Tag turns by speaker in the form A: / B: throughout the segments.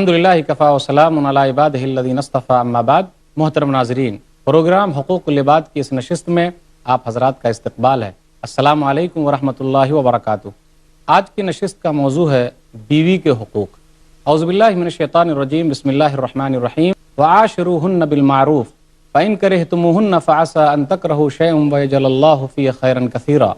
A: الحمدللہ کفا وسلام علی عبادہ الذین اصطفیٰ اما بعد۔ محترم ناظرین، پروگرام حقوق العباد کی اس نشست میں آپ حضرات کا استقبال ہے۔ السلام علیکم ورحمۃ اللہ وبرکاتہ۔ آج کی نشست کا موضوع ہے بیوی کے حقوق۔ اعوذ باللہ من الشیطان الرجیم، بسم اللہ الرحمن الرحیم۔ وعاشروہن بالمعروف فإن کرہتموہن فعسى ان تکرہوا شیئا ویجعل اللہ فیہ خیرا کثیرا۔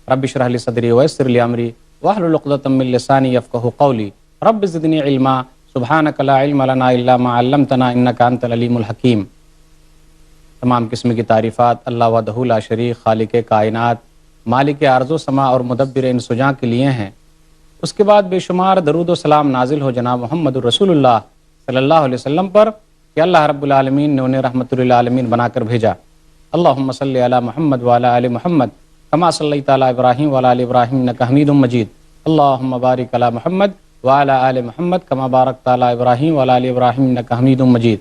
A: رب اشرح لی صدری ویسر لی امری واحلل عقدۃ من لسانی یفقہوا قولی۔ رب زدنی علما سبحانک لا علم لنا الا ما علمتنا انک انت العلیم الحکیم۔ تمام قسم کی تعریفات اللہ وحدہ لا شریک، خالق کائنات، مالک ارض و سما اور مدبر ان سجاں کے لیے ہیں۔ اس کے بعد بے شمار درود و سلام نازل ہو جناب محمد رسول اللہ صلی اللہ علیہ وسلم پر کہ اللہ رب العالمین نے انہیں رحمت للعالمین بنا کر بھیجا۔ اللہم صلی علی محمد وعلی آل محمد کما صلیت علی ابراہیم وعلی آل ابراہیم انک حمید مجید۔ اللہم بارک علی محمد وعلی آل محمد کما بارکت علی ابراہیم وعلی آل ابراہیم انک حمید مجید۔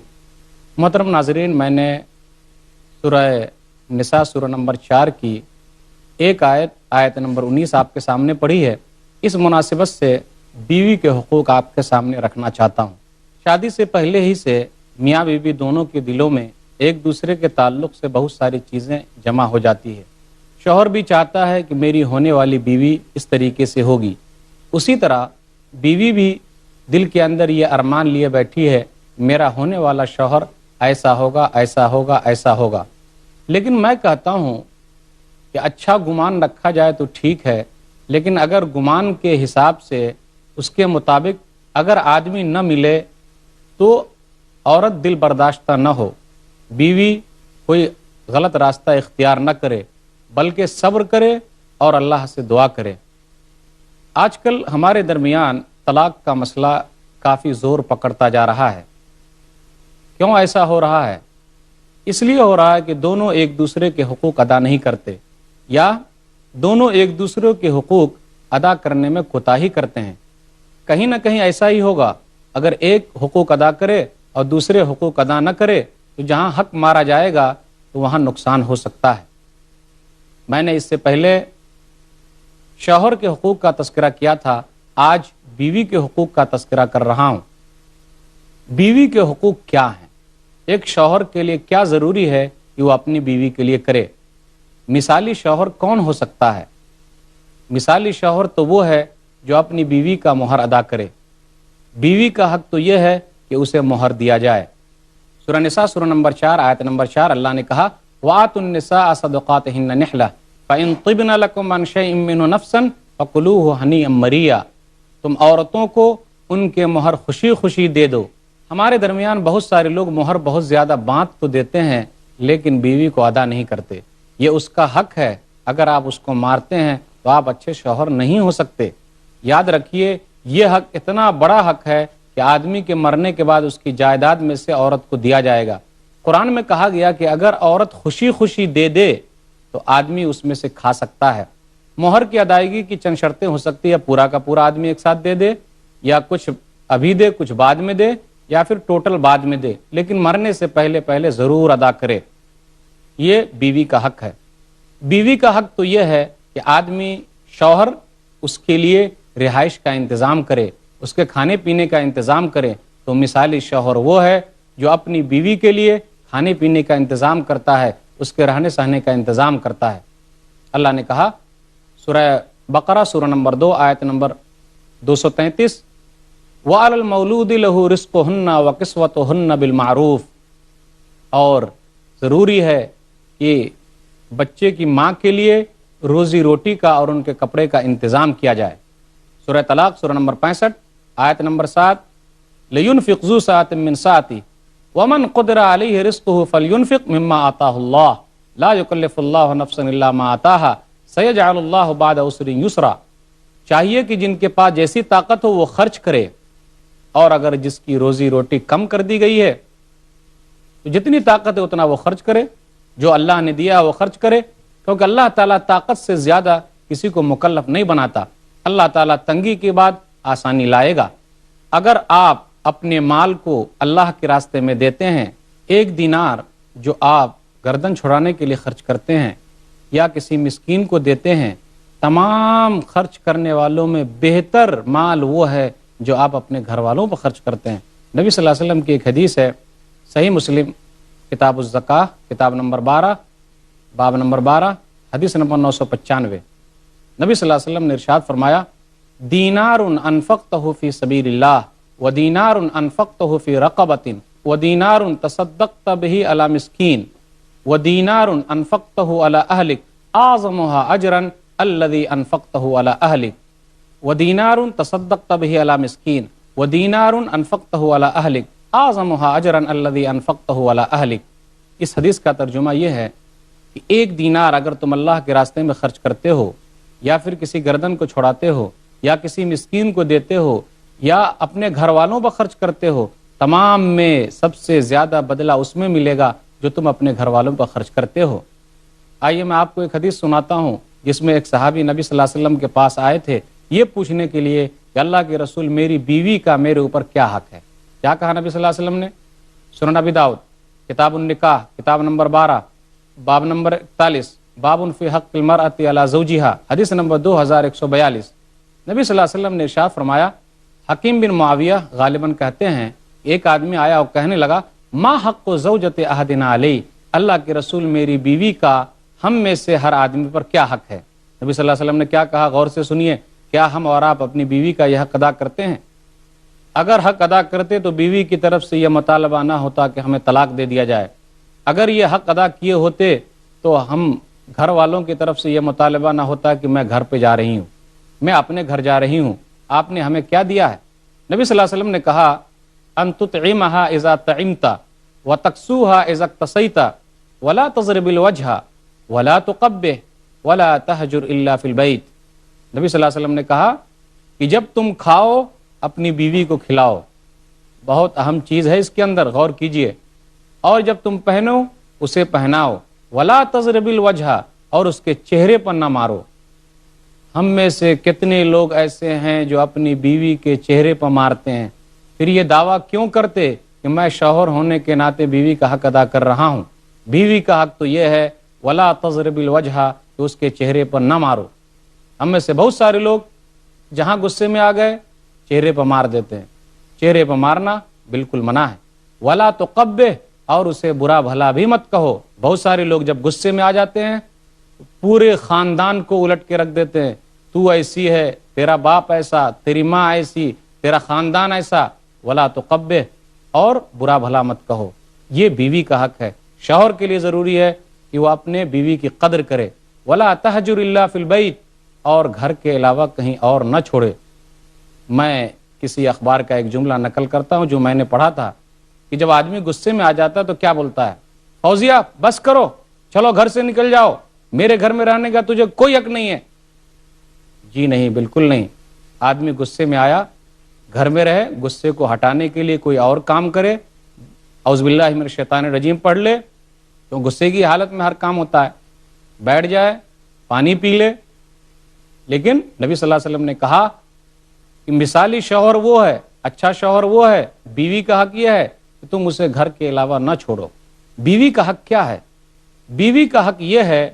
A: محترم ناظرین، میں نے سورہ نساء سورہ نمبر 4 کی ایک آیت نمبر 19 آپ کے سامنے پڑھی ہے۔ اس مناسبت سے بیوی کے حقوق آپ کے سامنے رکھنا چاہتا ہوں۔ شادی سے پہلے ہی سے میاں بیوی دونوں کے دلوں میں ایک دوسرے کے تعلق سے بہت ساری چیزیں جمع ہو جاتی ہے۔ شوہر بھی چاہتا ہے کہ میری ہونے والی بیوی اس طریقے سے ہوگی، اسی طرح بیوی بھی دل کے اندر یہ ارمان لیے بیٹھی ہے میرا ہونے والا شوہر ایسا ہوگا ایسا ہوگا ایسا ہوگا۔ لیکن میں کہتا ہوں کہ اچھا گمان رکھا جائے تو ٹھیک ہے، لیکن اگر گمان کے حساب سے اس کے مطابق اگر آدمی نہ ملے تو عورت دل برداشتہ نہ ہو، بیوی کوئی غلط راستہ اختیار نہ کرے بلکہ صبر کرے اور اللہ سے دعا کرے۔ آج کل ہمارے درمیان طلاق کا مسئلہ کافی زور پکڑتا جا رہا ہے۔ کیوں ایسا ہو رہا ہے؟ اس لیے ہو رہا ہے کہ دونوں ایک دوسرے کے حقوق ادا نہیں کرتے، یا دونوں ایک دوسرے کے حقوق ادا کرنے میں کوتاہی کرتے ہیں۔ کہیں نہ کہیں ایسا ہی ہوگا، اگر ایک حقوق ادا کرے اور دوسرے حقوق ادا نہ کرے تو جہاں حق مارا جائے گا تو وہاں نقصان ہو سکتا ہے۔ میں نے اس سے پہلے شوہر کے حقوق کا تذکرہ کیا تھا، آج بیوی کے حقوق کا تذکرہ کر رہا ہوں۔ بیوی کے حقوق کیا ہیں؟ ایک شوہر کے لیے کیا ضروری ہے کہ وہ اپنی بیوی کے لیے کرے؟ مثالی شوہر کون ہو سکتا ہے؟ مثالی شوہر تو وہ ہے جو اپنی بیوی کا مہر ادا کرے۔ بیوی کا حق تو یہ ہے کہ اسے مہر دیا جائے۔ سورہ نساء سورہ نمبر 4 آیت نمبر 4 اللہ نے کہا وَآتُوا النِّسَاءَ صَدُقَاتِهِنَّ نِحْلَةً فَإِن طِبْنَ لَكُمْ عَنْ شَيْءٍ مِّنْهُ نَفْسًا فَكُلُوهُ هَنِيئًا مَرِيئًا۔ تم عورتوں کو ان کے مہر خوشی خوشی دے دو۔ ہمارے درمیان بہت سارے لوگ مہر بہت زیادہ بانٹ تو دیتے ہیں لیکن بیوی کو ادا نہیں کرتے۔ یہ اس کا حق ہے، اگر آپ اس کو مارتے ہیں تو آپ اچھے شوہر نہیں ہو سکتے۔ یاد رکھیے یہ حق اتنا بڑا حق ہے کہ آدمی کے مرنے کے بعد اس کی جائیداد میں سے عورت کو دیا جائے گا۔ قرآن میں کہا گیا کہ اگر عورت خوشی خوشی دے دے تو آدمی اس میں سے کھا سکتا ہے۔ مہر کی ادائیگی کی چند شرطیں ہو سکتی ہے، پورا کا پورا آدمی ایک ساتھ دے دے، یا کچھ ابھی دے کچھ بعد میں دے، یا پھر ٹوٹل بعد میں دے، لیکن مرنے سے پہلے ضرور ادا کرے۔ یہ بیوی کا حق ہے۔ بیوی کا حق تو یہ ہے کہ آدمی شوہر اس کے لیے رہائش کا انتظام کرے، اس کے کھانے پینے کا انتظام کرے۔ تو مثالی شوہر وہ ہے جو اپنی بیوی کے لیے کھانے پینے کا انتظام کرتا ہے، اس کے رہنے سہنے کا انتظام کرتا ہے۔ اللہ نے کہا سورہ بقرہ سورہ نمبر 2 آیت نمبر 233 وَعَلَى الْمَوْلُودِ لَهُ رِزْقُهُنَّ وَكِسْوَتُهُنَّ بِالْمَعْرُوفِ، اور ضروری ہے کہ بچے کی ماں کے لیے روزی روٹی کا اور ان کے کپڑے کا انتظام کیا جائے۔ سورہ طلاق سورہ نمبر 65 آیت نمبر 7 لِيُنْفِقْ ذُو سَعَةٍ مِّن سَعَتِهِ وَمَنْ قُدِرَ عَلَيْهِ رِزْقُهُ فَلْيُنْفِقْ مِمَّا آتَاهُ اللَّهُ لَا يُكَلِّفُ اللَّهُ نَفْسًا إِلَّا مَا آتَاهَا سَيَجْعَلُ اللَّهُ بَعْدَ عُسْرٍ يُسْرًا۔ چاہیے کہ جن کے پاس جیسی طاقت ہو وہ خرچ کرے، اور اگر جس کی روزی روٹی کم کر دی گئی ہے تو جتنی طاقت ہے اتنا وہ خرچ کرے، جو اللہ نے دیا وہ خرچ کرے، کیونکہ اللہ تعالیٰ طاقت سے زیادہ کسی کو مکلف نہیں بناتا۔ اللہ تعالیٰ تنگی کے بعد آسانی لائے گا۔ اگر آپ اپنے مال کو اللہ کے راستے میں دیتے ہیں، 1 دینار جو آپ گردن چھڑانے کے لیے خرچ کرتے ہیں یا کسی مسکین کو دیتے ہیں، تمام خرچ کرنے والوں میں بہتر مال وہ ہے جو آپ اپنے گھر والوں پر خرچ کرتے ہیں۔ نبی صلی اللہ علیہ وسلم کی ایک حدیث ہے، صحیح مسلم کتاب الزکاہ کتاب نمبر 12 باب نمبر 12 حدیث نمبر 995، نبی صلی اللہ علیہ وسلم نے ارشاد فرمایا، دینار انفقتہ فی سبیل اللہ ودینار انفقتہ فی رقبۃ ودینار تصدقت بہ علی مسکین ودینار انفقتہ علی اہلک اعظمها اجرا الذی انفقتہ علی اہلک ودینار تصدقت بہ علی مسکین ودینار انفقتہ علی اہلک اعظمها اجرا الذی انفقتہ علی اہلک۔ اس حدیث کا ترجمہ یہ ہے کہ ایک دینار اگر تم اللہ کے راستے میں خرچ کرتے ہو، یا پھر کسی گردن کو چھڑاتے ہو، یا کسی مسکین کو دیتے ہو، یا اپنے گھر والوں پر خرچ کرتے ہو، تمام میں سب سے زیادہ بدلہ اس میں ملے گا جو تم اپنے گھر والوں پر خرچ کرتے ہو۔ آئیے میں آپ کو ایک حدیث سناتا ہوں جس میں ایک صحابی نبی صلی اللہ علیہ وسلم کے پاس آئے تھے یہ پوچھنے کے لیے کہ اللہ کے رسول میری بیوی کا میرے اوپر کیا حق ہے۔ کیا کہا نبی صلی اللہ علیہ وسلم نے؟ سنن ابی داؤد کتاب النکاح کتاب نمبر 12 باب نمبر 41 باب فی حق المرأۃ علی زوجہا حدیث نمبر 2142۔ نبی صلی اللہ علیہ وسلم نے ارشاد فرمایا، حکیم بن معاویہ غالباً کہتے ہیں ایک آدمی آیا اور کہنے لگا، ما حق زوجۃ احدنا علی، اللہ کے رسول میری بیوی کا ہم میں سے ہر آدمی پر کیا حق ہے؟ نبی صلی اللہ علیہ وسلم نے کیا کہا؟ غور سے سنیے، کیا ہم اور آپ اپنی بیوی کا یہ حق ادا کرتے ہیں؟ اگر حق ادا کرتے تو بیوی کی طرف سے یہ مطالبہ نہ ہوتا کہ ہمیں طلاق دے دیا جائے۔ اگر یہ حق ادا کیے ہوتے تو ہم گھر والوں کی طرف سے یہ مطالبہ نہ ہوتا کہ میں گھر پہ جا رہی ہوں، میں اپنے گھر جا رہی ہوں، آپ نے ہمیں کیا دیا ہے؟ نبی صلی اللہ علیہ وسلم نے کہا، ان تطعمها اذا طعمت وتكسوها اذا اكتسيت ولا تضرب الوجه ولا تقبح ولا تهجر الا في البيت۔ نبی صلی اللہ علیہ وسلم نے کہا کہ جب تم کھاؤ اپنی بیوی کو کھلاؤ، بہت اہم چیز ہے اس کے اندر، غور کیجئے، اور جب تم پہنو اسے پہناؤ، ولا تضرب الوجہ، اور اس کے چہرے پر نہ مارو۔ ہم میں سے کتنے لوگ ایسے ہیں جو اپنی بیوی کے چہرے پر مارتے ہیں، پھر یہ دعویٰ کیوں کرتے کہ میں شوہر ہونے کے ناطے بیوی کا حق ادا کر رہا ہوں؟ بیوی کا حق تو یہ ہے ولا تضرب الوجہ کہ اس کے چہرے پر نہ مارو۔ ہم میں سے بہت سارے لوگ جہاں غصے میں آ گئے چہرے پر مار دیتے ہیں۔ چہرے پر مارنا بالکل منع ہے۔ ولا تقبح، اور اسے برا بھلا بھی مت کہو۔ بہت سارے لوگ جب غصے میں آ جاتے ہیں پورے خاندان کو الٹ کے رکھ دیتے ہیں، تو ایسی ہے، تیرا باپ ایسا، تیری ماں ایسی، تیرا خاندان ایسا۔ ولا تقبح، اور برا بھلا مت کہو۔ یہ بیوی کا حق ہے۔ شوہر کے لیے ضروری ہے کہ وہ اپنے بیوی کی قدر کرے۔ ولا تہجر الا فی البیت، اور گھر کے علاوہ کہیں اور نہ چھوڑے۔ میں کسی اخبار کا ایک جملہ نقل کرتا ہوں جو میں نے پڑھا تھا کہ جب آدمی غصے میں آ جاتا ہے تو کیا بولتا ہے؟ فوزیہ بس کرو، چلو گھر سے نکل جاؤ، میرے گھر میں رہنے کا تجھے کوئی حق نہیں ہے۔ جی نہیں، بالکل نہیں۔ آدمی غصے میں آیا، گھر میں رہے، غصے کو ہٹانے کے لیے کوئی اور کام کرے، اعوذ باللہ من الشیطان الرجیم پڑھ لے، تو غصے کی حالت میں ہر کام ہوتا ہے، بیٹھ جائے، پانی پی لے۔ لیکن نبی صلی اللہ علیہ وسلم نے کہا کہ مثالی شوہر وہ ہے، اچھا شوہر وہ ہے، بیوی کا حق یہ ہے کہ تم اسے گھر کے علاوہ نہ چھوڑو۔ بیوی کا حق کیا ہے؟ بیوی کا حق یہ ہے،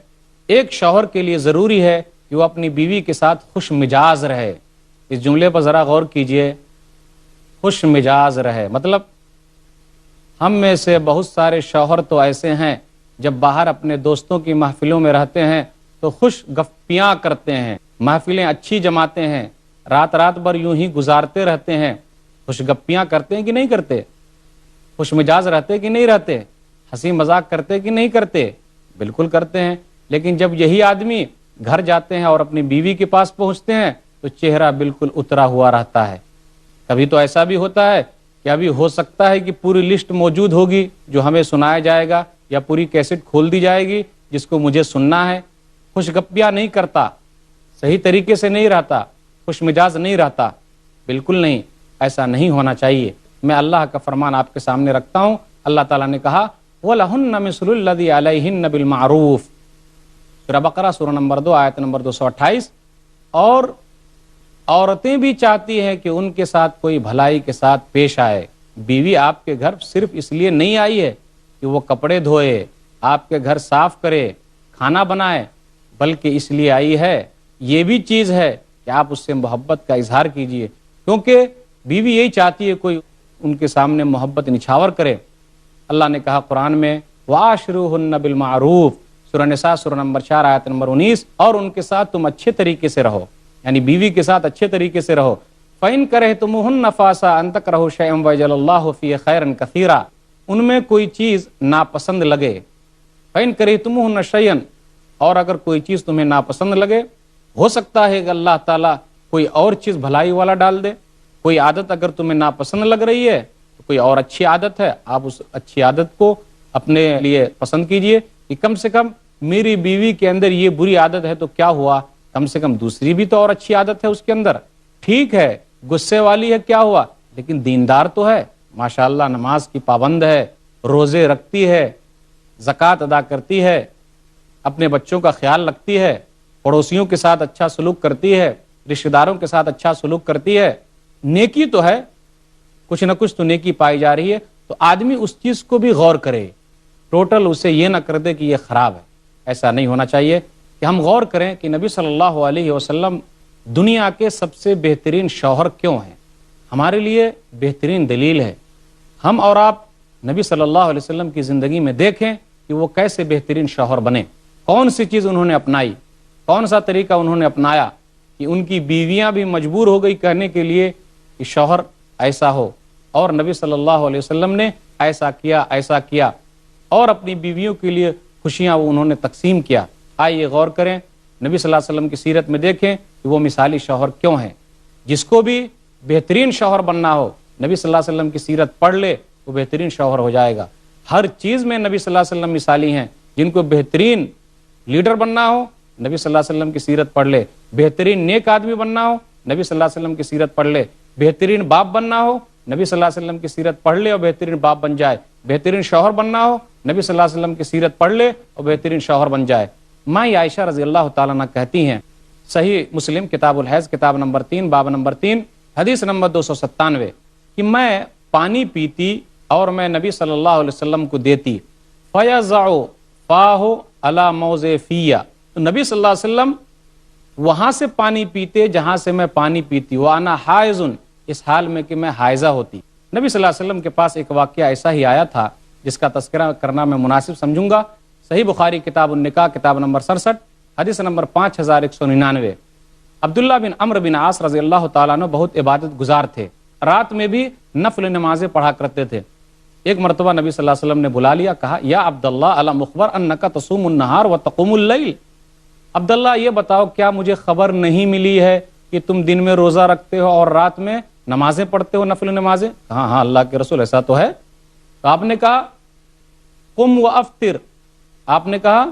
A: ایک شوہر کے لیے ضروری ہے کہ وہ اپنی بیوی کے ساتھ خوش مزاج رہے۔ اس جملے پر ذرا غور کیجئے، خوش مزاج رہے مطلب ہم میں سے بہت سارے شوہر تو ایسے ہیں جب باہر اپنے دوستوں کی محفلوں میں رہتے ہیں تو خوش گپیاں کرتے ہیں، محفلیں اچھی جماتے ہیں، رات رات بھر یوں ہی گزارتے رہتے ہیں۔ خوش گپیاں کرتے ہیں کہ نہیں کرتے؟ خوش مزاج رہتے کہ نہیں رہتے؟ ہنسی مذاق کرتے کہ نہیں کرتے؟ بالکل کرتے ہیں۔ لیکن جب یہی آدمی گھر جاتے ہیں اور اپنی بیوی کے پاس پہنچتے ہیں تو چہرہ بالکل اترا ہوا رہتا ہے۔ کبھی تو ایسا بھی ہوتا ہے کہ ابھی ہو سکتا ہے کہ پوری لسٹ موجود ہوگی جو ہمیں سنایا جائے گا، یا پوری کیسٹ کھول دی جائے گی جس کو مجھے سننا ہے۔ خوش گپیاں نہیں کرتا، صحیح طریقے سے نہیں رہتا، خوش مزاج نہیں رہتا، بالکل نہیں، ایسا نہیں ہونا چاہیے۔ میں اللہ کا فرمان آپ کے سامنے رکھتا ہوں۔ اللہ تعالیٰ نے کہا وَلَهُنَّ مِثْلُ الَّذِي عَلَيْهِنَّ بِالْمَعْرُوفِ، سورہ بقرہ سورہ نمبر 2 آیت نمبر 228۔ اور عورتیں بھی چاہتی ہیں کہ ان کے ساتھ کوئی بھلائی کے ساتھ پیش آئے۔ بیوی آپ کے گھر صرف اس لیے نہیں آئی ہے کہ وہ کپڑے دھوئے، آپ کے گھر صاف کرے، کھانا بنائے، بلکہ اس لیے آئی ہے، یہ بھی چیز ہے کہ آپ اس سے محبت کا اظہار کیجئے، کیونکہ بیوی یہی چاہتی ہے کوئی ان کے سامنے محبت نچھاور کرے۔ اللہ نے کہا قرآن میں وَعَاشِرُوهُنَّ بِالْمَعْرُوفِ، سورہ نساء سورہ نمبر 4 آیت نمبر 19، اور ان کے ساتھ تم اچھے طریقے سے رہو، یعنی بیوی کے ساتھ اچھے طریقے سے رہو۔ فَإِن كَرِهْتُمُوهُنَّ فَعَسَىٰ أَن تَكْرَهُوا شَيْئًا وَيَجْعَلَ اللَّهُ فِيهِ خَيْرًا كَثِيرًا، ان میں کوئی چیز ناپسند لگے۔ فَإِن كَرِهْتُمُوهُنَّ شَيْئًا، اور اگر کوئی چیز تمہیں ناپسند لگے، ہو سکتا ہے کہ اللہ تعالیٰ کوئی اور چیز بھلائی والا ڈال دے۔ کوئی عادت اگر تمہیں ناپسند لگ رہی ہے تو کوئی اور اچھی عادت ہے، آپ اس اچھی عادت کو اپنے لیے پسند کیجئے کہ کم سے کم میری بیوی کے اندر یہ بری عادت ہے تو کیا ہوا، کم سے کم دوسری بھی تو اور اچھی عادت ہے اس کے اندر۔ ٹھیک ہے غصے والی ہے، کیا ہوا، لیکن دیندار تو ہے، ماشاءاللہ نماز کی پابند ہے، روزے رکھتی ہے، زکوٰۃ ادا کرتی ہے، اپنے بچوں کا خیال رکھتی ہے، پڑوسیوں کے ساتھ اچھا سلوک کرتی ہے، رشتہ داروں کے ساتھ اچھا سلوک کرتی ہے، نیکی تو ہے، کچھ نہ کچھ تو نیکی پائی جا رہی ہے، تو آدمی اس چیز کو بھی غور کرے، ٹوٹل اسے یہ نہ کر دے کہ یہ خراب ہے۔ ایسا نہیں ہونا چاہیے کہ ہم غور کریں کہ نبی صلی اللہ علیہ وسلم دنیا کے سب سے بہترین شوہر کیوں ہیں، ہمارے لیے بہترین دلیل ہے۔ ہم اور آپ نبی صلی اللہ علیہ وسلم کی زندگی میں دیکھیں کہ وہ کیسے بہترین شوہر بنے، کون سی چیز انہوں نے اپنائی، کون سا طریقہ انہوں نے اپنایا کہ ان کی بیویاں بھی مجبور ہو گئی کہنے کے لیے کہ شوہر ایسا ہو، اور نبی صلی اللہ علیہ وسلم نے ایسا کیا اور اپنی بیویوں کے لیے خوشیاں وہ انہوں نے تقسیم کیا۔ آئیے غور کریں، نبی صلی اللہ علیہ وسلم کی سیرت میں دیکھیں کہ وہ مثالی شوہر کیوں ہیں۔ جس کو بھی بہترین شوہر بننا ہو، نبی صلی اللہ علیہ وسلم کی سیرت پڑھ لے وہ بہترین شوہر ہو جائے گا۔ ہر چیز میں نبی صلی اللہ علیہ وسلم مثالی ہیں۔ جن کو بہترین لیڈر بننا ہو، نبی صلی اللہ علیہ وسلم کی سیرت پڑھ لے۔ بہترین نیک آدمی بننا ہو، نبی صلی اللہ علیہ وسلم کی سیرت پڑھ لے۔ بہترین باپ بننا ہو، نبی صلی اللہ علیہ وسلم کی سیرت پڑھ لے اور بہترین باپ بن جائے۔ بہترین شوہر بننا ہو، نبی صلی اللہ علیہ وسلم کی سیرت پڑھ لے اور بہترین شوہر بن جائے۔ ماں عائشہ رضی اللہ تعالیٰ عنہ کہتی ہیں، صحیح مسلم کتاب الحیض کتاب نمبر 3 باب نمبر 3 حدیث نمبر 297، کہ میں پانی پیتی اور میں نبی صلی اللہ علیہ وسلم کو دیتی، فَيَضَعُ فَاهُ عَلَى مَوْضِعِ فِيَّ، تو نبی صلی اللہ علیہ وسلم وہاں سے پانی پیتے جہاں سے میں پانی پیتی، وَأَنَا حَائِضٌ، اس حال میں کہ میں حائضہ ہوتی۔ نبی صلی اللہ علیہ وسلم کے پاس ایک واقعہ ایسا ہی آیا تھا جس کا تذکرہ کرنا میں مناسب سمجھوں گا۔ صحیح بخاری کتاب النکاح کتاب نمبر 67 حدیث نمبر 5199، عبداللہ بن عمرو بن عاص رضی اللہ تعالیٰ عنہ بہت عبادت گزار تھے، رات میں بھی نفل نمازیں پڑھا کرتے تھے۔ ایک مرتبہ نبی صلی اللہ علیہ وسلم نے بلا لیا، کہا یا عبداللہ الم اخبر انک تصوم النہار وتقوم اللیل، عبداللہ یہ بتاؤ کیا مجھے خبر نہیں ملی ہے کہ تم دن میں روزہ رکھتے ہو اور رات میں نمازیں پڑھتے ہو، نفل نمازیں؟ کہا ہاں اللہ کے رسول ایسا تو ہے۔ تو آپ نے کہا قم وافطر، آپ نے کہا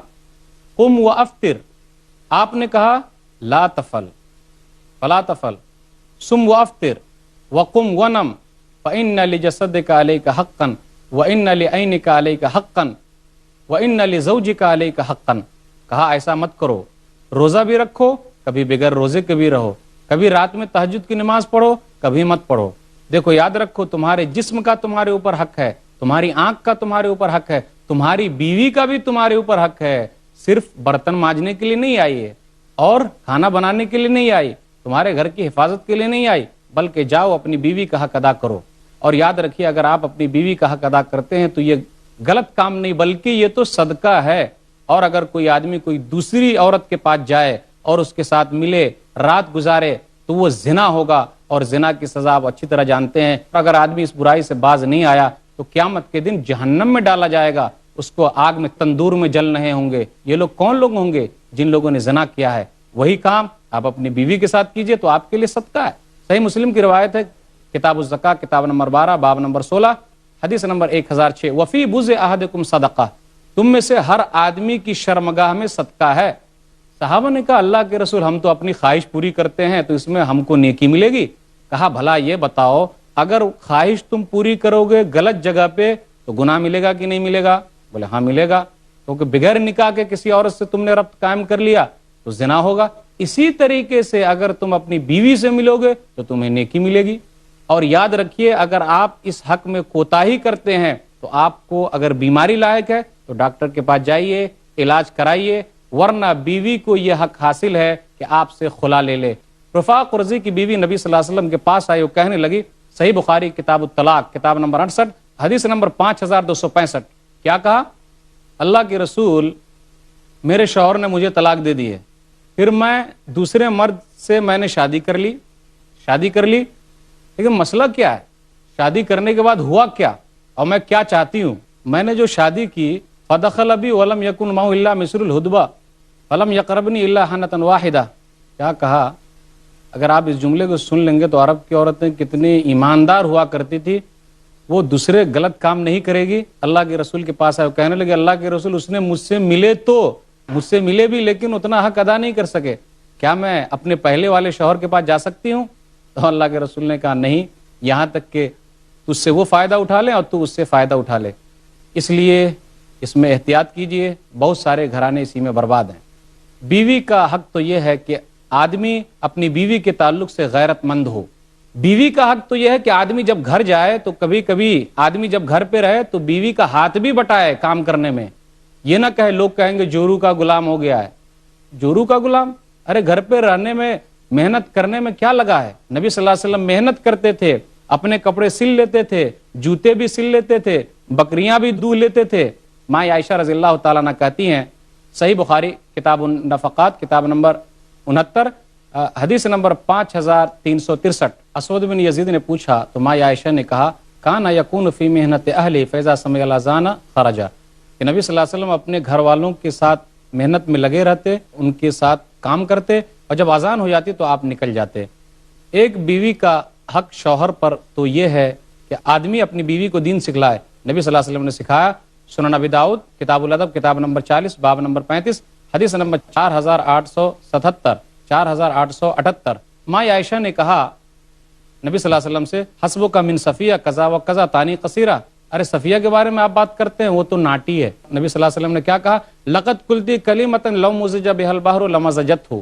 A: قم وافطر، آپ نے کہا لا تفل فلا تفل سم وافطر وقم ونم فإن لجسدك عليك حقا وإن لعينك عليك حقا وإن لزوجك عليك حقا، کہا ایسا مت کرو، روزہ بھی رکھو، کبھی بغیر روزے کے بھی رہو، کبھی رات میں تہجد کی نماز پڑھو، کبھی مت پڑھو۔ دیکھو یاد رکھو تمہارے جسم کا تمہارے اوپر حق ہے، تمہاری آنکھ کا تمہارے اوپر حق ہے، تمہاری بیوی کا بھی تمہارے اوپر حق ہے۔ صرف برتن مانجنے کے لیے نہیں آئی ہے اور کھانا بنانے کے لیے نہیں آئی، تمہارے گھر کی حفاظت کے لیے نہیں آئی، بلکہ جاؤ اپنی بیوی کا حق ادا کرو۔ اور یاد رکھیے اگر آپ اپنی بیوی کا حق ادا کرتے ہیں تو یہ غلط کام نہیں بلکہ یہ تو صدقہ ہے۔ اور اگر کوئی آدمی کوئی دوسری عورت کے پاس جائے اور اس کے ساتھ ملے، رات گزارے، تو وہ زنا ہوگا، اور زنا کی سزا آپ اچھی طرح جانتے ہیں۔ اگر آدمی اس برائی سے باز نہیں آیا تو قیامت کے دن جہنم میں ڈالا جائے گا، اس کو آگ میں تندور میں جل رہے ہوں گے۔ یہ لوگ کون لوگ ہوں گے؟ جن لوگوں نے زنا کیا ہے۔ وہی کام آپ اپنی بیوی کے ساتھ کیجئے تو آپ کے لیے صدقہ ہے۔ صحیح مسلم کی روایت ہے کتاب الزکاہ کتاب نمبر 12 باب نمبر 16 حدیث نمبر 1006، وفی بُزِ احدکم صدقہ، تم میں سے ہر آدمی کی شرمگاہ میں صدقہ ہے۔ صحابہ نے کہا اللہ کے رسول ہم تو اپنی خواہش پوری کرتے ہیں تو اس میں ہم کو نیکی ملے گی؟ کہا بھلا یہ بتاؤ اگر خواہش تم پوری کرو گے غلط جگہ پہ تو گناہ ملے گا کہ نہیں ملے گا؟ بولے ہاں ملے گا، کیونکہ بغیر نکاح کے کسی عورت سے تم نے ربط قائم کر لیا تو زنا ہوگا۔ اسی طریقے سے اگر تم اپنی بیوی سے ملو گے تو تمہیں نیکی ملے گی۔ اور یاد رکھیے اگر آپ اس حق میں کوتاہی کرتے ہیں تو آپ کو اگر بیماری لاحق ہے تو ڈاکٹر کے پاس جائیے، علاج کرائیے، ورنہ بیوی کو یہ حق حاصل ہے کہ آپ سے خلا لے لے۔ رفاع قرظی کی بیوی نبی صلی اللہ علیہ وسلم کے پاس آئی، وہ کہنے لگی صحیح بخاری کتاب الطلاق کتاب نمبر 68 حدیث نمبر 5265. کیا کہا؟ اللہ کے رسول میرے شوہر نے مجھے طلاق دے دی ہے، پھر میں دوسرے مرد سے میں نے شادی کر لی لیکن مسئلہ کیا ہے؟ شادی کرنے کے بعد ہوا کیا اور میں کیا چاہتی ہوں؟ میں نے جو شادی کی فدخل بی ولم یکن معه الا مثل الہدبہ فلم یقربنی الا حنۃ واحدہ. کیا کہا؟ اگر آپ اس جملے کو سن لیں گے تو عرب کی عورتیں کتنی ایماندار ہوا کرتی تھی، وہ دوسرے غلط کام نہیں کرے گی. اللہ کے رسول کے پاس آئے، کہنے لگے اللہ کے رسول اس نے مجھ سے ملے بھی لیکن اتنا حق ادا نہیں کر سکے، کیا میں اپنے پہلے والے شوہر کے پاس جا سکتی ہوں؟ تو اللہ کے رسول نے کہا نہیں، یہاں تک کہ تجھ سے وہ فائدہ اٹھا لے اور تو اس سے فائدہ اٹھا لے. اس لیے اس میں احتیاط کیجئے، بہت سارے گھرانے اسی میں برباد ہیں. بیوی کا حق تو یہ ہے کہ آدمی اپنی بیوی کے تعلق سے غیرت مند ہو. بیوی کا حق تو یہ ہے کہ آدمی جب گھر جائے تو کبھی کبھی آدمی جب گھر پہ رہے تو بیوی کا ہاتھ بھی بٹائے کام کرنے میں. یہ نہ کہے، لوگ کہیں گے جورو کا غلام ہو گیا ہے. جورو کا غلام؟ ارے گھر پہ رہنے میں محنت کرنے میں کیا لگا ہے؟ نبی صلی اللہ علیہ وسلم محنت کرتے تھے، اپنے کپڑے سل لیتے تھے، جوتے بھی سل لیتے تھے، بکریاں بھی دو لیتے تھے. ماں عائشہ رضی اللہ تعالیٰ عنہ کہتی ہیں، صحیح بخاری کتاب النفقات کتاب نمبر 69 حدیث نمبر 5363. اسود بن یزید نے پوچھا تو ماں عائشہ نے کہا کان یکون فی محنت اہلی فاذا سمع الاذان خرج، کہ نبی صلی اللہ علیہ وسلم اپنے گھر والوں کے ساتھ محنت میں لگے رہتے، ان کے ساتھ کام کرتے، اور جب اذان ہو جاتی تو آپ نکل جاتے. ایک بیوی کا حق شوہر پر تو یہ ہے کہ آدمی اپنی بیوی کو دین سکھلائے. نبی صلی اللہ علیہ وسلم نے سکھایا. سنن ابی داؤد کتاب الادب کتاب نمبر 40 باب نمبر 35 حدیث نمبر 4877 4878. ماں عائشہ نے کہا نبی صلی اللہ علیہ وسلم سے حسبک من صفیہ کذا و کذا تانی قصیرہ، ارے صفیہ کے بارے میں آپ بات کرتے ہیں، وہ تو ناٹی ہے. نبی صلی اللہ علیہ وسلم نے کیا کہا؟ لقد قلتی کلمۃ لو مزج بها البحر لمزجته،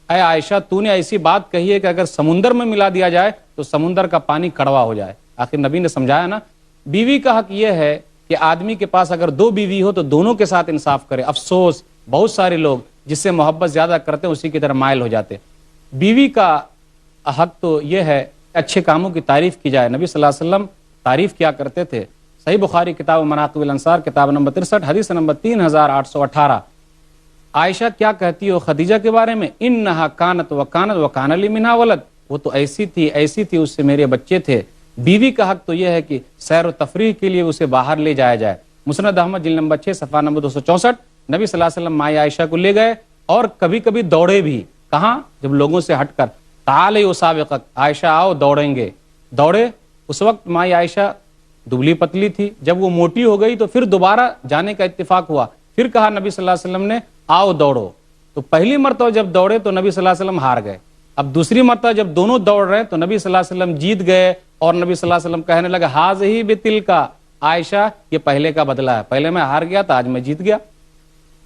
A: اے عائشہ تو نے ایسی بات کہی ہے کہ اگر سمندر میں ملا دیا جائے تو سمندر کا پانی کڑوا ہو جائے. آخر نبی نے سمجھایا نا. بیوی کا حق یہ ہے کہ آدمی کے پاس اگر دو بیوی ہو تو دونوں کے ساتھ انصاف کرے. افسوس بہت سارے لوگ جس سے محبت زیادہ کرتے ہیں اسی کی طرف مائل ہو جاتے. بیوی کا حق تو یہ ہے اچھے کاموں کی تعریف کی جائے. نبی صلی اللہ علیہ وسلم تعریف کیا کرتے تھے. صحیح بخاری کتاب مناقب الانصار کتاب نمبر 63 حدیث نمبر 3818. عائشہ کیا کہتی ہو خدیجہ کے بارے میں؟ انہا کانت وکان لی منہا ولد، وہ تو ایسی تھی اس سے میرے بچے تھے. بیوی کا حق تو یہ ہے کہ سیر و تفریح کے لیے اسے باہر لے جایا جائے. مسند احمد جلد نمبر 6 صفحہ نمبر 264. نبی صلی اللہ علیہ وسلم ماں عائشہ کو لے گئے اور کبھی کبھی دوڑے بھی. کہاں؟ جب لوگوں سے ہٹ کر تعالی اسابقک، عائشہ آؤ دوڑیں گے. دوڑے. اس وقت ماں عائشہ دبلی پتلی تھی، جب وہ موٹی ہو گئی تو پھر دوبارہ جانے کا اتفاق ہوا. پھر کہا نبی صلی اللہ علیہ وسلم نے آؤ دوڑو. تو پہلی مرتبہ جب دوڑے تو نبی صلی اللہ علیہ وسلم ہار گئے. اب دوسری مرتبہ جب دونوں دوڑ رہے تو نبی صلی اللہ علیہ وسلم جیت گئے اور نبی صلی اللہ علیہ وسلم کہنے لگا ہاذہ بتلکا، عائشہ یہ پہلے کا بدلہ ہے، پہلے میں ہار گیا تھا آج میں جیت گیا.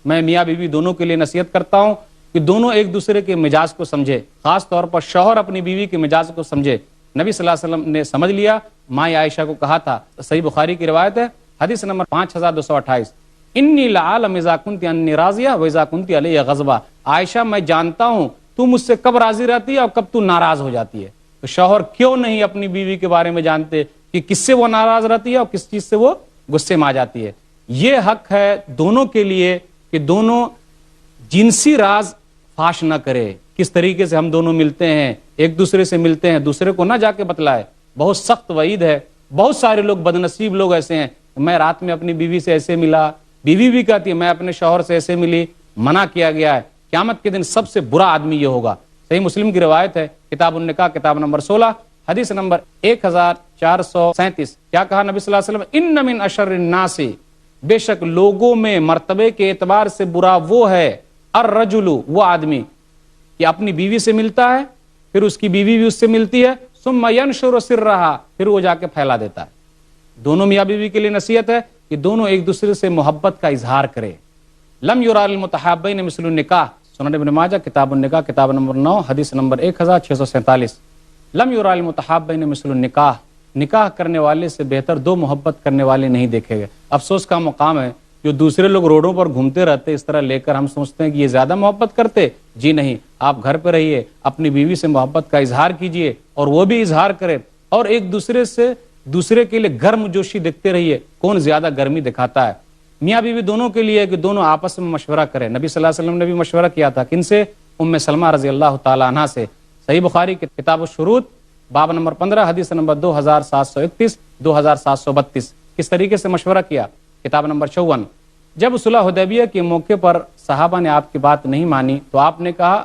A: میں میاں بیوی دونوں کے لیے نصیحت کرتا ہوں کہ دونوں ایک دوسرے کے مزاج کو سمجھے، خاص طور پر شوہر اپنی بیوی کے مزاج کو سمجھے. نبی صلی اللہ علیہ وسلم نے سمجھ لیا. ماں عائشہ کو کہا تھا، صحیح بخاری کی روایت ہے حدیث نمبر 5228. انی لعالم اذا کنت انی راضیہ و اذا کنت علی غضبہ، عائشہ میں جانتا ہوں تو مجھ سے کب راضی رہتی ہے اور کب تو ناراض ہو جاتی ہے. تو شوہر کیوں نہیں اپنی بیوی کے بارے میں جانتے کہ کس سے وہ ناراض رہتی ہے اور کس چیز سے وہ غصے میں آ جاتی ہے. یہ حق ہے دونوں کے لیے کہ دونوں جنسی راز فاش نہ کرے. کس طریقے سے ہم دونوں ملتے ہیں، ایک دوسرے سے ملتے ہیں، دوسرے کو نہ جا کے بتلائے. بہت سخت وعید ہے. بہت سارے لوگ بدنصیب لوگ ایسے ہیں، میں رات میں اپنی بیوی سے ایسے ملا، بیوی بھی کہتی ہے میں اپنے شوہر سے ایسے ملی. منع کیا گیا ہے. قیامت کے دن سب سے برا آدمی یہ ہوگا. صحیح مسلم کی روایت ہے کتاب النکاح کتاب نمبر 16 حدیث نمبر 1437. کیا کہا نبی صلی اللہ علیہ وسلم؟ ان من اشر الناس، بے شک لوگوں میں مرتبے کے اعتبار سے برا وہ ہے، الرجل وہ آدمی کہ اپنی بیوی سے ملتا ہے پھر اس کی بیوی بھی اس سے ملتی ہے، ثم ینشر سرها پھر وہ جا کے پھیلا دیتا ہے. دونوں میاں بیوی کے لیے نصیحت ہے کہ دونوں ایک دوسرے سے محبت کا اظہار کرے. لم یرا للمتحابین مثل النکاح، سنن ابن ماجہ کتاب النکاح کتاب نمبر 9 حدیث نمبر 1647. لم یرا للمتحابین مثل النکاح، نکاح کرنے والے سے بہتر دو محبت کرنے والے نہیں دیکھے گئے. افسوس کا مقام ہے جو دوسرے لوگ روڈوں پر گھومتے رہتے اس طرح لے کر ہم سمجھتے ہیں کہ یہ زیادہ محبت کرتے. جی نہیں، آپ گھر پہ رہیے، اپنی بیوی سے محبت کا اظہار کیجئے اور وہ بھی اظہار کرے. اور ایک دوسرے کے لیے گرم جوشی دیکھتے رہیے، کون زیادہ گرمی دکھاتا ہے۔ میاں بیوی دونوں کے لیے کہ دونوں آپس میں مشورہ کریں۔ نبی صلی اللہ علیہ وسلم نے بھی مشورہ کیا تھا، کن سے؟ ام سلمہ رضی اللہ تعالی عنہ سے۔ صحیح بخاری کے کتاب الشروط باب نمبر 15 حدیث نمبر 2731 2732۔ کس طریقے سے مشورہ کیا؟ کتاب نمبر 54۔ جب صلح حدیبیہ کے موقع پر صحابہ نے آپ کی بات نہیں مانی تو آپ نے کہا،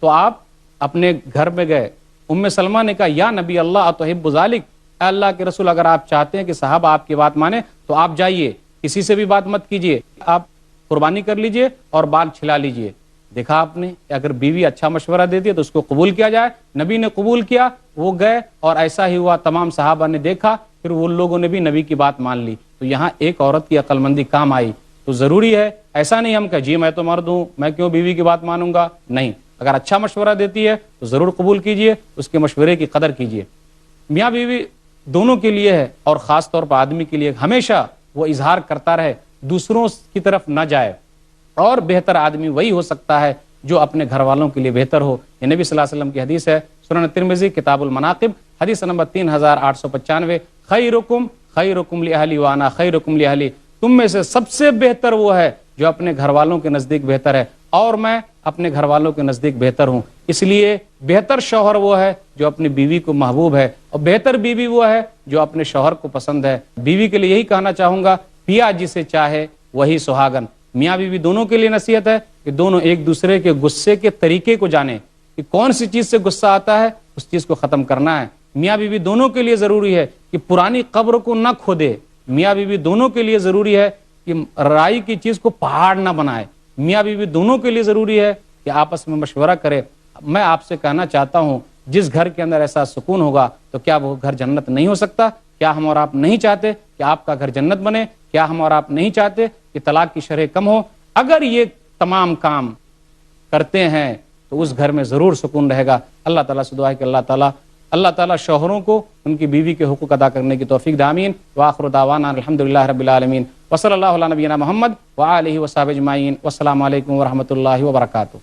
A: تو آپ اپنے گھر میں گئے۔ ام سلمہ نے کہا یا نبی اللہ اتحب ذالک، اے اللہ کے رسول اگر آپ چاہتے ہیں کہ صحابہ آپ کی بات مانے تو آپ جائیے، کسی سے بھی بات مت کیجیے، آپ قربانی کر لیجئے اور بال چھلا لیجئے۔ دیکھا آپ نے کہ اگر بیوی اچھا مشورہ دیتی ہے تو اس کو قبول کیا جائے۔ نبی نے قبول کیا، وہ گئے اور ایسا ہی ہوا، تمام صحابہ نے دیکھا، پھر وہ لوگوں نے بھی نبی کی بات مان لی۔ تو یہاں ایک عورت کی عقل مندی کام آئی۔ تو ضروری ہے، ایسا نہیں ہم کہ جی میں تو مرد ہوں، میں کیوں بیوی کی بات مانوں گا، نہیں، اگر اچھا مشورہ دیتی ہے تو ضرور قبول کیجئے، اس کے مشورے کی قدر کیجئے۔ میاں بیوی دونوں کے لیے ہے، اور خاص طور پر آدمی کے لیے ہمیشہ وہ اظہار کرتا رہے، دوسروں کی طرف نہ جائے، اور بہتر آدمی وہی ہو سکتا ہے جو اپنے گھر والوں کے لیے بہتر ہو۔ یہ نبی صلی اللہ علیہ وسلم کی حدیث ہے، سنن ترمذی کتاب المناقب حدیث نمبر 3895، خیرکم خیرکم لأہلی وانا خیرکم لأہلی، تم میں سے سب سے بہتر وہ ہے جو اپنے گھر والوں کے نزدیک بہتر ہے، اور میں اپنے گھر والوں کے نزدیک بہتر ہوں۔ اس لیے بہتر شوہر وہ ہے جو اپنی بیوی کو محبوب ہے، اور بہتر بیوی وہ ہے جو اپنے شوہر کو پسند ہے۔ بیوی کے لیے یہی کہنا چاہوں گا، پیا جسے چاہے وہی سہاگن۔ میاں بیوی دونوں کے لیے نصیحت ہے کہ دونوں ایک دوسرے کے غصے کے طریقے کو جانیں، کہ کون سی چیز سے غصہ آتا ہے اس چیز کو ختم کرنا ہے۔ میاں بیوی دونوں کے لیے ضروری ہے کہ پرانی قبر کو نہ کھودے۔ میاں بیوی دونوں کے لیے ضروری ہے کہ رائی کی چیز کو پہاڑ نہ بنائے۔ میاں بیوی دونوں کے لیے ضروری ہے کہ آپس میں مشورہ کرے۔ میں آپ سے کہنا چاہتا ہوں، جس گھر کے اندر ایسا سکون ہوگا تو کیا وہ گھر جنت نہیں ہو سکتا؟ کیا ہم اور آپ نہیں چاہتے کہ آپ کا گھر جنت بنے؟ کیا ہم اور آپ نہیں چاہتے کہ طلاق کی شرح کم ہو؟ اگر یہ تمام کام کرتے ہیں تو اس گھر میں ضرور سکون رہے گا۔ اللہ تعالیٰ سے دعا ہے کہ اللہ تعالیٰ شوہروں کو ان کی بیوی کے حقوق ادا کرنے کی توفیق دے، آمین۔ وآخر دعوانا الحمدللہ رب العالمین، وصلی اللہ علی نبینا محمد وآلہ وصحبہ اجمعین، والسلام علیکم ورحمۃ اللہ وبرکاتہ۔